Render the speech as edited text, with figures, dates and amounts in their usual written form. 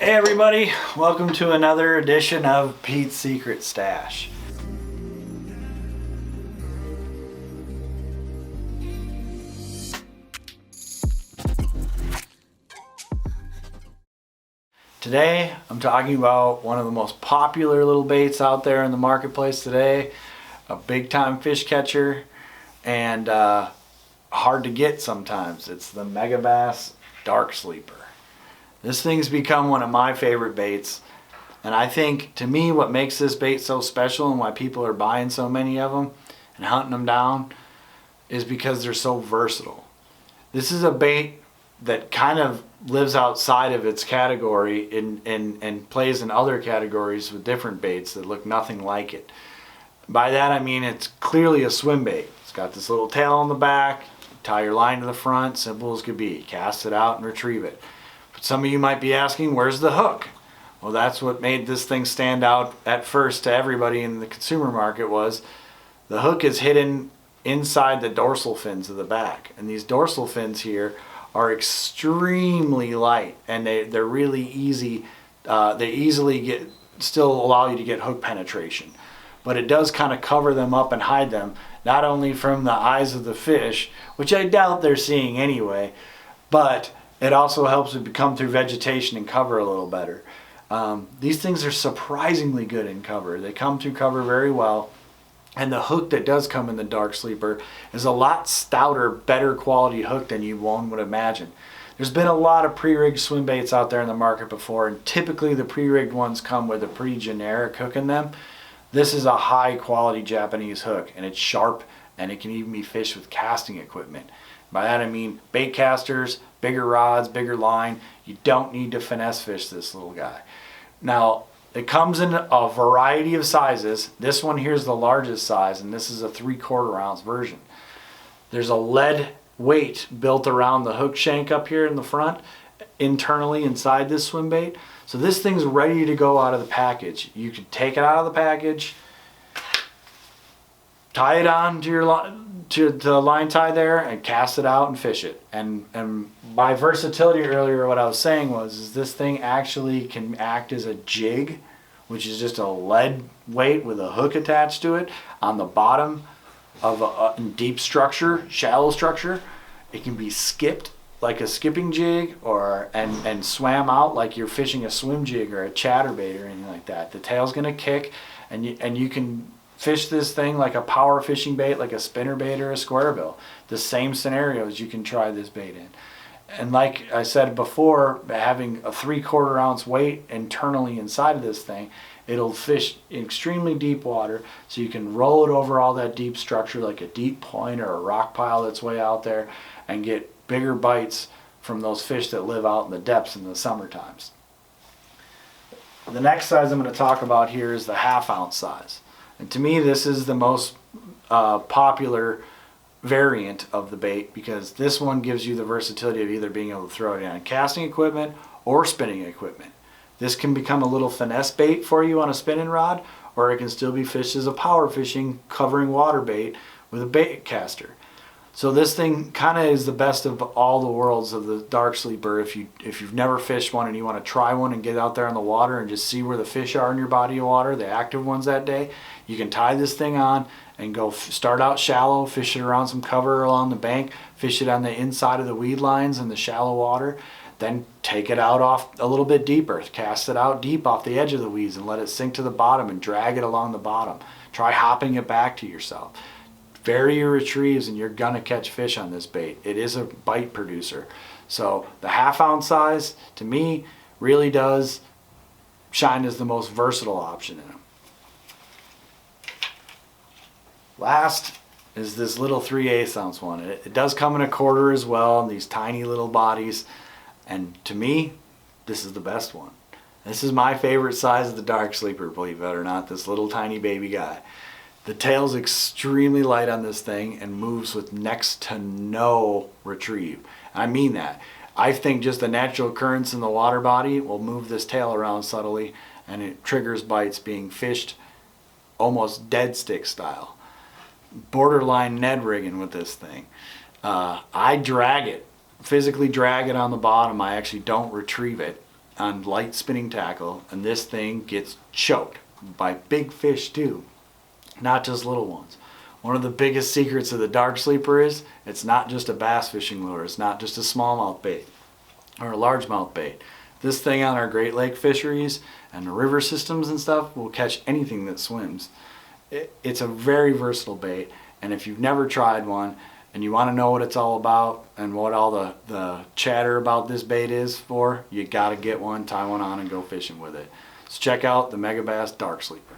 Hey everybody, welcome to another edition of Pete's Secret Stash. Today I'm talking about one of the most popular little baits out there in the marketplace today, a big time fish catcher, and hard to get sometimes. It's the Megabass Dark Sleeper. This thing's become one of my favorite baits, and I think to me what makes this bait so special and why people are buying so many of them and hunting them down is because they're so versatile. This is a bait that kind of lives outside of its category and plays in other categories with different baits that look nothing like it. By that I mean it's clearly a swim bait. It's got this little tail on the back, tie your line to the front, simple as could be. Cast it out and retrieve it. But some of you might be asking, where's the hook? Well, that's what made this thing stand out at first to everybody in the consumer market. Was the hook is hidden inside the dorsal fins of the back, and these dorsal fins here are extremely light, and they're really easy. They easily still allow you to get hook penetration, but it does kind of cover them up and hide them, not only from the eyes of the fish, which I doubt they're seeing anyway, but it also helps it come through vegetation and cover a little better. These things are surprisingly good in cover. They come through cover very well. And the hook that does come in the Dark Sleeper is a lot stouter, better quality hook than one would imagine. There's been a lot of pre-rigged swim baits out there in the market before, and typically the pre-rigged ones come with a pretty generic hook in them. This is a high quality Japanese hook, and it's sharp, and it can even be fished with casting equipment. By that I mean bait casters, bigger rods, bigger line. You don't need to finesse fish this little guy. Now, it comes in a variety of sizes. This one here is the largest size, and this is a 3/4 ounce version. There's a lead weight built around the hook shank up here in the front, internally inside this swim bait. So this thing's ready to go out of the package. You can take it out of the package, tie it on to the line tie there, and cast it out and fish it. And by versatility earlier, what I was saying is this thing actually can act as a jig, which is just a lead weight with a hook attached to it on the bottom of a deep structure, shallow structure. It can be skipped like a skipping jig, and swam out like you're fishing a swim jig or a chatterbait or anything like that. The tail's gonna kick, and you can fish this thing like a power fishing bait, like a spinner bait or a square bill. The same scenarios you can try this bait in. And like I said before, having a 3/4 ounce weight internally inside of this thing, it'll fish in extremely deep water, so you can roll it over all that deep structure like a deep point or a rock pile that's way out there, and get bigger bites from those fish that live out in the depths in the summer times. The next size I'm going to talk about here is the 1/2 ounce size. And to me, this is the most popular variant of the bait, because this one gives you the versatility of either being able to throw it on casting equipment or spinning equipment. This can become a little finesse bait for you on a spinning rod, or it can still be fished as a power fishing covering water bait with a bait caster. So this thing kind of is the best of all the worlds of the Dark Sleeper. If you've never fished one and you want to try one and get out there in the water and just see where the fish are in your body of water, the active ones that day, you can tie this thing on and go start out shallow, fish it around some cover along the bank, fish it on the inside of the weed lines in the shallow water, then take it out off a little bit deeper, cast it out deep off the edge of the weeds and let it sink to the bottom and drag it along the bottom. Try hopping it back to yourself. Vary your retrieves and you're gonna catch fish on this bait. It is a bite producer. So the 1/2 ounce size, to me, really does shine as the most versatile option in them. Last is this little 3/8 ounce one. It does come in a 1/4 as well, in these tiny little bodies. And to me, this is the best one. This is my favorite size of the Dark Sleeper, believe it or not, this little tiny baby guy. The tail's extremely light on this thing and moves with next to no retrieve. I mean that. I think just the natural currents in the water body will move this tail around subtly, and it triggers bites being fished almost dead stick style. Borderline Ned rigging with this thing. I drag it, physically drag it on the bottom. I actually don't retrieve it. on light spinning tackle, and this thing gets choked by big fish too, not just little ones. One of the biggest secrets of the dark sleeper is it's not just a bass fishing lure. It's not just a smallmouth bait or a largemouth bait. This thing on our Great Lake fisheries and the river systems and stuff will catch anything that swims. It's a very versatile bait, and if you've never tried one and you want to know what it's all about and what all the chatter about this bait is for, you got to get one, tie one on, and go fishing with it. So check out the Megabass Dark Sleeper.